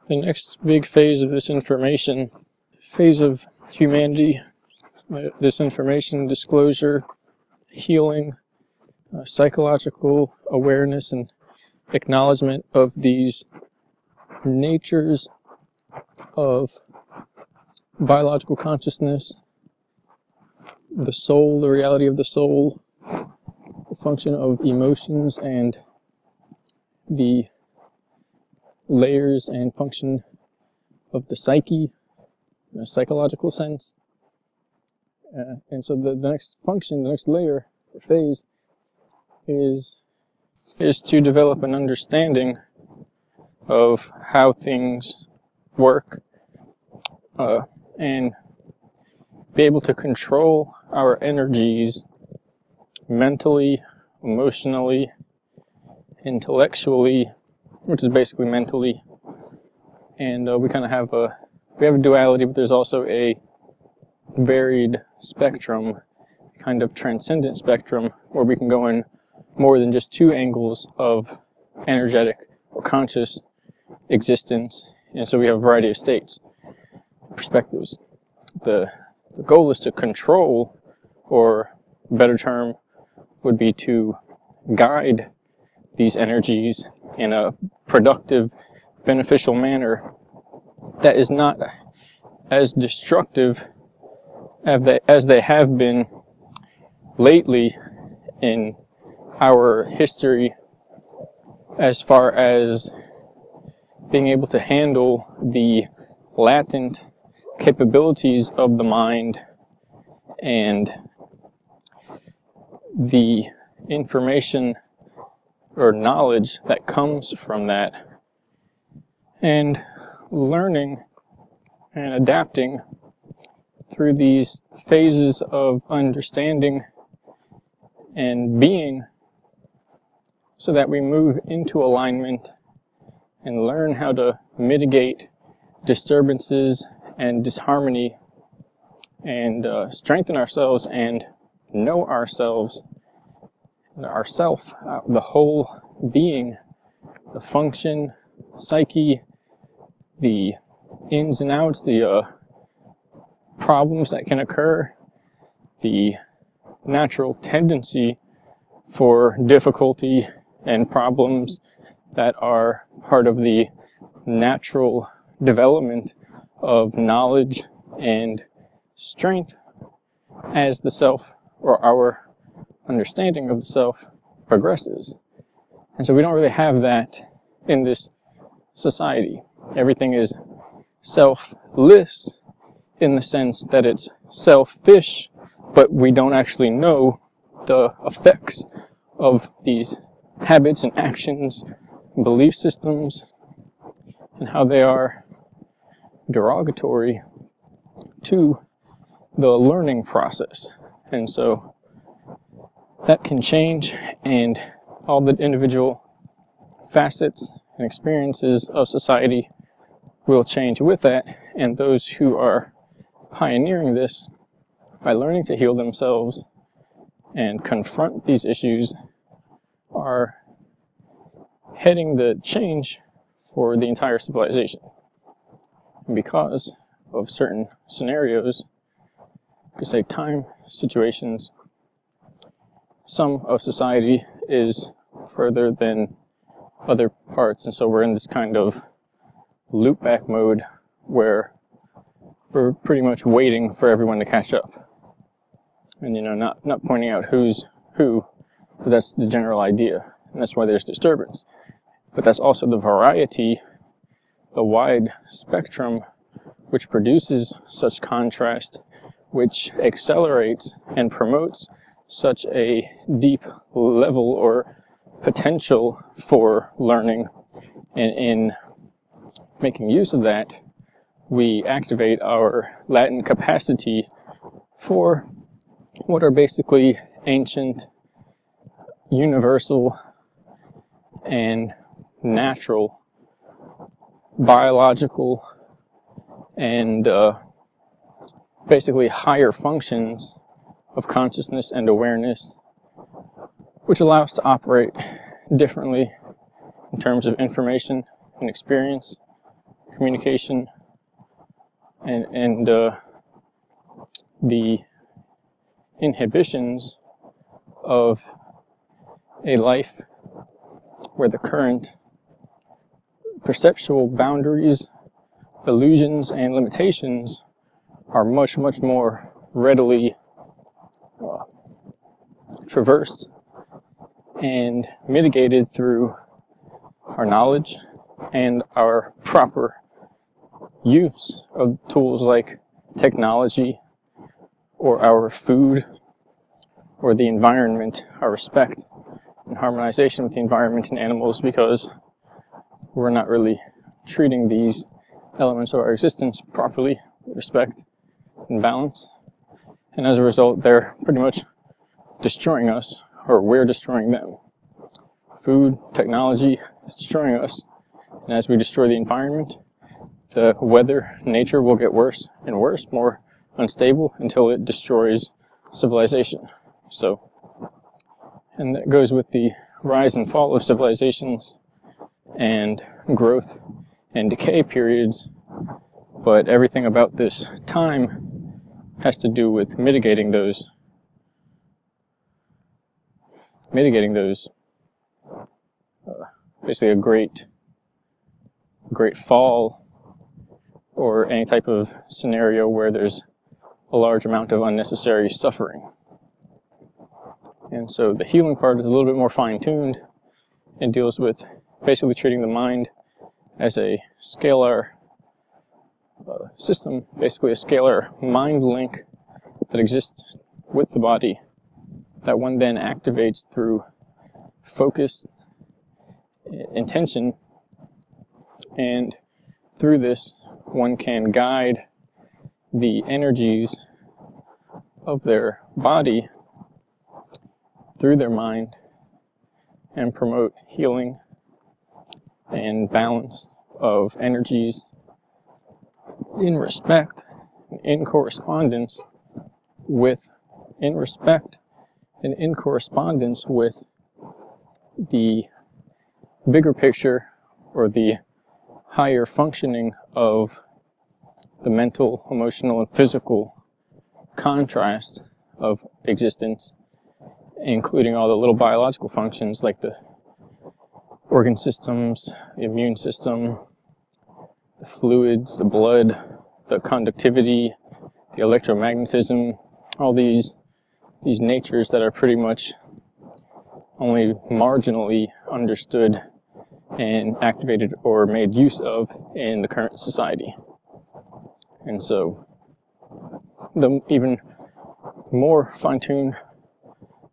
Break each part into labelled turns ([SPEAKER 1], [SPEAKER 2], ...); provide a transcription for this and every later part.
[SPEAKER 1] The next big phase of this information, phase of humanity, this information disclosure, healing, psychological awareness and acknowledgement of these natures of biological consciousness, the soul, the reality of the soul, the function of emotions, and the layers and function of the psyche in a psychological sense. And so the next function, the next layer or phase is to develop an understanding of how things work and be able to control our energies mentally, emotionally, intellectually, which is basically mentally, and we kind of have a duality, but there's also a varied spectrum, kind of transcendent spectrum, where we can go in more than just two angles of energetic or conscious existence, and so we have a variety of states, perspectives. The goal is to control, or a better term would be to guide these energies in a productive, beneficial manner that is not as destructive as they have been lately in our history, as far as being able to handle the latent capabilities of the mind and the information or knowledge that comes from that, and learning and adapting through these phases of understanding and being, so that we move into alignment and learn how to mitigate disturbances and disharmony and strengthen ourselves and know ourselves, ourself, the whole being, the function, psyche, the ins and outs, the problems that can occur, the natural tendency for difficulty and problems that are part of the natural development of knowledge and strength as the self, or our understanding of the self, progresses. And so we don't really have that in this society. Everything is selfless in the sense that it's selfish, but we don't actually know the effects of these habits and actions and belief systems and how they are derogatory to the learning process. And so that can change, and all the individual facets and experiences of society will change with that, and those who are pioneering this by learning to heal themselves and confront these issues are heading the change for the entire civilization. And because of certain scenarios, you could say time situations, some of society is further than other parts, and so we're in this kind of loop back mode where we're pretty much waiting for everyone to catch up. And not pointing out who's who, but that's the general idea, and that's why there's disturbance. But that's also the variety, the wide spectrum, which produces such contrast, which accelerates and promotes such a deep level or potential for learning. And in making use of that, we activate our latent capacity for what are basically ancient, universal, and natural, biological, and basically higher functions of consciousness and awareness, which allow us to operate differently in terms of information and experience communication, and the inhibitions of a life where the current perceptual boundaries, illusions, and limitations are much, much more readily traversed and mitigated through our knowledge and our proper use of tools like technology or our food or the environment, our respect and harmonization with the environment and animals, because we're not really treating these elements of our existence properly, with respect and balance. And as a result, they're pretty much destroying us, or we're destroying them. Food, technology is destroying us. And as we destroy the environment, the weather, nature will get worse and worse, more unstable, until it destroys civilization. So, and that goes with the rise and fall of civilizations and growth and decay periods. But everything about this time has to do with mitigating those basically a great fall, or any type of scenario where there's a large amount of unnecessary suffering. And so the healing part is a little bit more fine-tuned and deals with basically treating the mind as a scalar system, basically a scalar mind link that exists with the body, that one then activates through focus, intention, and through this one can guide the energies of their body through their mind and promote healing and balance of energies in respect, in correspondence with, the bigger picture, or the higher functioning of the mental, emotional, and physical contrast of existence, including all the little biological functions like the organ systems, the immune system, the fluids, the blood, the conductivity, the electromagnetism, all these natures that are pretty much only marginally understood and activated or made use of in the current society. And so the even more fine-tuned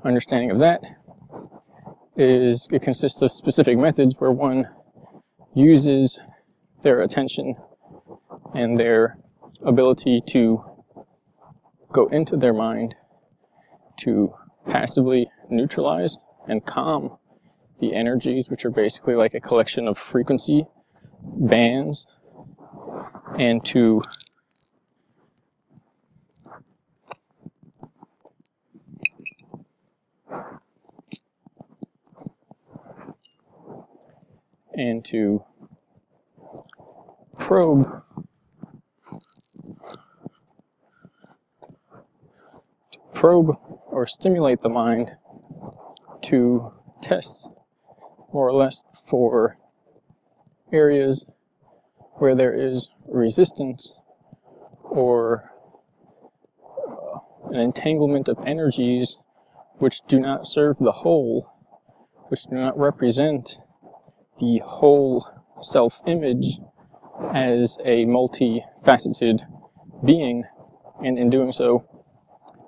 [SPEAKER 1] understanding of that is it consists of specific methods where one uses their attention and their ability to go into their mind to passively neutralize and calm the energies, which are basically like a collection of frequency bands, and to probe or stimulate the mind to test more or less for areas where there is resistance or an entanglement of energies which do not serve the whole, which do not represent the whole self-image as a multifaceted being. And in doing so,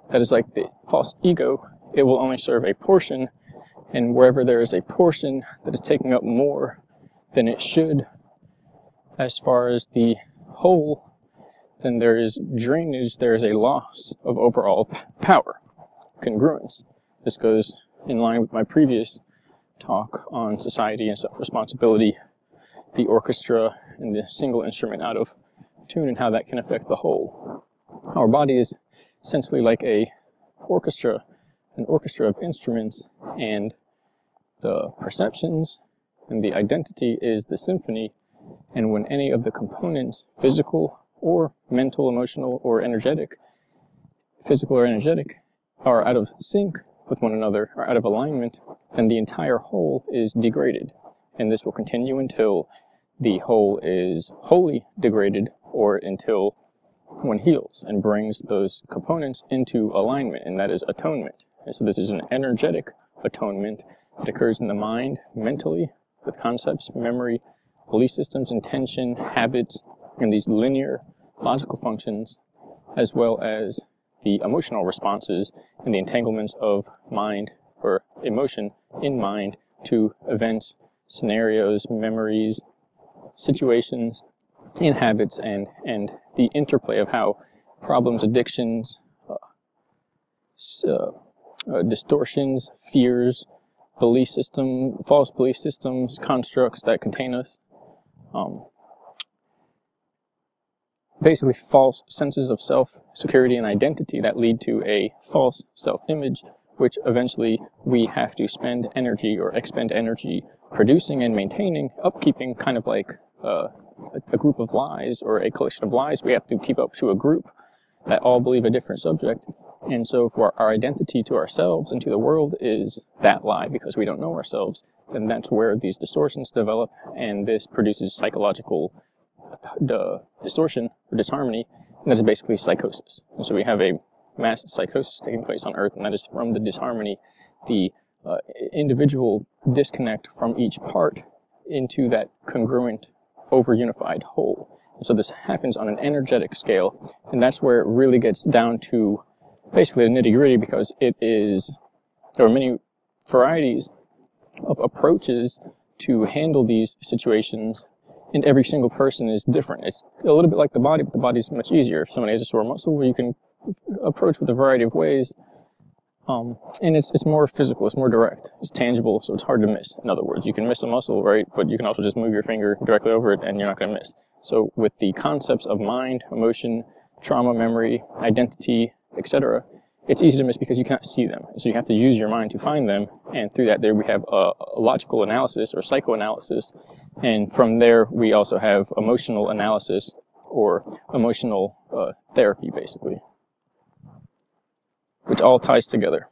[SPEAKER 1] that is like the false ego. It will only serve a portion, and wherever there is a portion that is taking up more than it should as far as the whole, then there is drainage, there is a loss of overall power, congruence. This goes in line with my previous talk on society and self-responsibility, the orchestra and the single instrument out of tune and how that can affect the whole. Our body is essentially like an orchestra of instruments, and the perceptions and the identity is the symphony, And when any of the components, physical or mental, emotional, or energetic, physical or energetic, are out of sync with one another, are out of alignment, then the entire whole is degraded. And this will continue until the whole is wholly degraded, or until one heals and brings those components into alignment, and that is atonement. And so this is an energetic atonement that occurs in the mind, mentally, with concepts, memory, belief systems, intention, habits, and these linear logical functions, as well as the emotional responses and the entanglements of mind or emotion in mind to events, scenarios, memories, situations, in habits, and the interplay of how problems, addictions, distortions, fears, belief system, false belief systems, constructs that contain us, basically false senses of self, security, and identity that lead to a false self-image, which eventually we have to spend energy or expend energy producing and maintaining, upkeeping, kind of like a group of lies or a collection of lies we have to keep up to a group that all believe a different subject. And so if our identity to ourselves and to the world is that lie because we don't know ourselves, then that's where these distortions develop, and this produces psychological distortion or disharmony, and that is basically psychosis. And so we have a mass psychosis taking place on Earth, and that is from the disharmony, the individual disconnect from each part into that congruent, over-unified whole. And so this happens on an energetic scale, and that's where it really gets down to basically the nitty-gritty, because there are many varieties of approaches to handle these situations, and every single person is different. It's a little bit like the body, but the body is much easier. If somebody has a sore muscle, well, you can approach with a variety of ways, and it's more physical, it's more direct, it's tangible, so it's hard to miss. In other words, you can miss a muscle, right, but you can also just move your finger directly over it and you're not going to miss. So with the concepts of mind, emotion, trauma, memory, identity, etc., it's easy to miss because you cannot see them. So you have to use your mind to find them, and through that there we have a logical analysis or psychoanalysis, and from there we also have emotional analysis or emotional therapy, basically, which all ties together.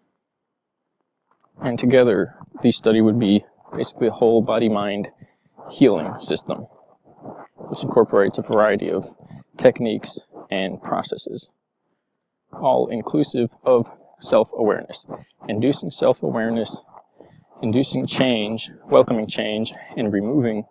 [SPEAKER 1] And together, the study would be basically a whole body-mind healing system, which incorporates a variety of techniques and processes, all inclusive of self-awareness, inducing self-awareness, inducing change, welcoming change, and removing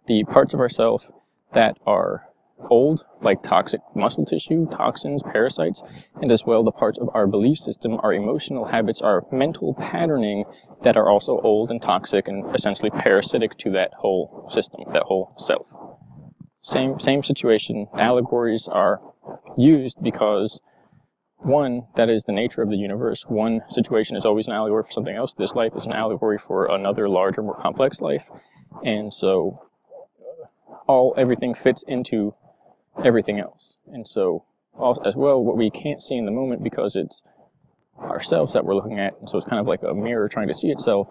[SPEAKER 1] the parts of ourself that are old, like toxic muscle tissue, toxins, parasites, and as well the parts of our belief system, our emotional habits, our mental patterning that are also old and toxic and essentially parasitic to that whole system, that whole self. Same situation. Allegories are used because, one, that is the nature of the universe. One situation is always an allegory for something else. This life is an allegory for another larger, more complex life, and so everything fits into everything else. And so, as well, what we can't see in the moment because it's ourselves that we're looking at, and so it's kind of like a mirror trying to see itself,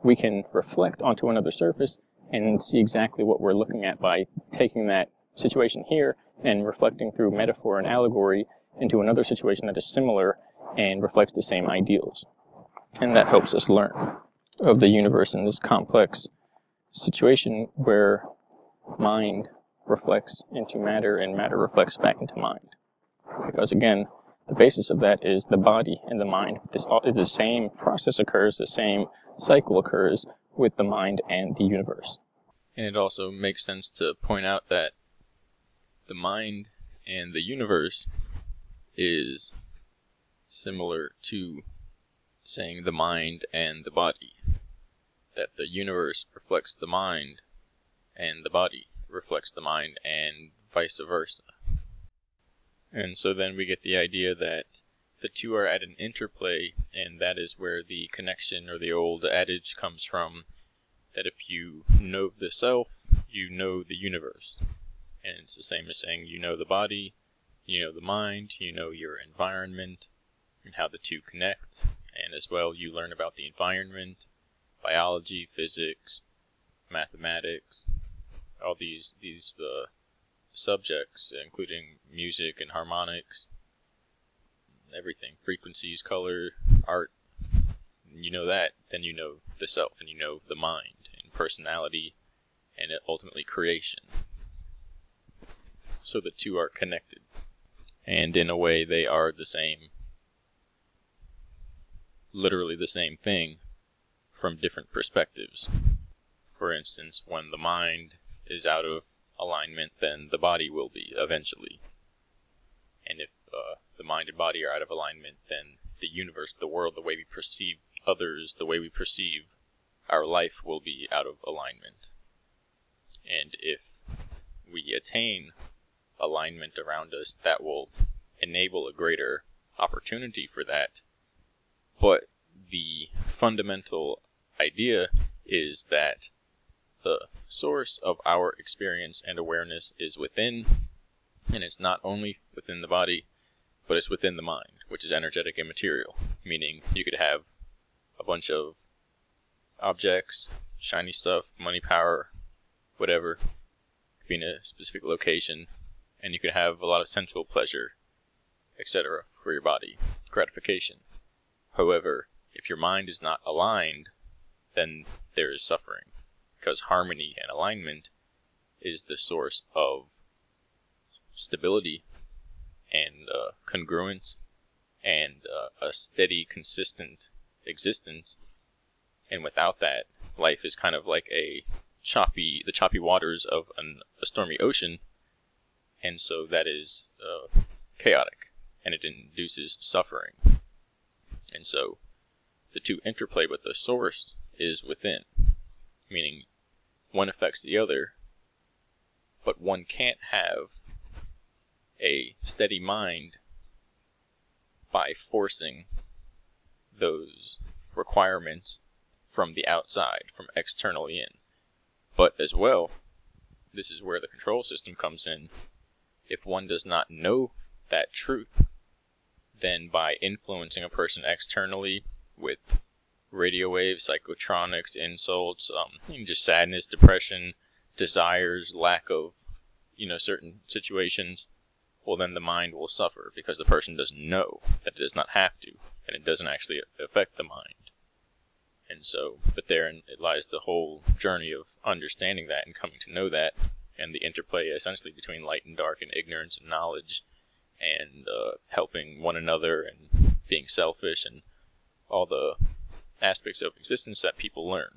[SPEAKER 1] we can reflect onto another surface and see exactly what we're looking at by taking that situation here and reflecting through metaphor and allegory into another situation that is similar and reflects the same ideals. And that helps us learn of the universe in this complex situation where mind reflects into matter and matter reflects back into mind. Because again, the basis of that is the body and the mind. The same process occurs, the same cycle occurs with the mind and the universe. And it also makes sense to point out that the mind and the universe is similar to saying the mind and the body. That the universe reflects the mind and the body reflects the mind, and vice versa. And so then we get the idea that the two are at an interplay, and that is where the connection or the old adage comes from, that if you know the self, you know the universe. And it's the same as saying you know the body, you know the mind, you know your environment, and how the two connect. And as well, you learn about the environment, biology, physics, mathematics,
[SPEAKER 2] all these subjects, including music and harmonics, everything, frequencies, color, art. You know that, then you know the self, and you know the mind, and personality, and ultimately creation. So the two are connected, and in a way they are the same, literally the same thing, from different perspectives. For instance, when the mind is out of alignment, then the body will be eventually. And if the mind and body are out of alignment, then the universe, the world, the way we perceive others, the way we perceive our life will be out of alignment. And if we attain alignment around us, that will enable a greater opportunity for that. But the fundamental idea is that the source of our experience and awareness is within, and it's not only within the body, but it's within the mind, which is energetic and material. Meaning you could have a bunch of objects, shiny stuff, money, power, whatever, be in a specific location, and you could have a lot of sensual pleasure, etc. for your body, gratification. However, if your mind is not aligned, then there is suffering, because harmony and alignment is the source of stability and congruence and a steady, consistent existence. And without that, life is kind of like the choppy waters of a stormy ocean, and so that is chaotic, and it induces suffering. And so the two interplay, but the source is within, meaning one affects the other, but one can't have a steady mind by forcing those requirements from the outside, from externally in. But as well, this is where the control system comes in. If one does not know that truth, then by influencing a person externally with radio waves, psychotronics, insults, just sadness, depression, desires, lack of, certain situations, well, then the mind will suffer because the person doesn't know that it does not have to, and it doesn't actually affect the mind. And so, but therein it lies the whole journey of understanding that and coming to know that, and the interplay essentially between light and dark and ignorance and knowledge, and helping one another and being selfish and all the aspects of existence that people learn.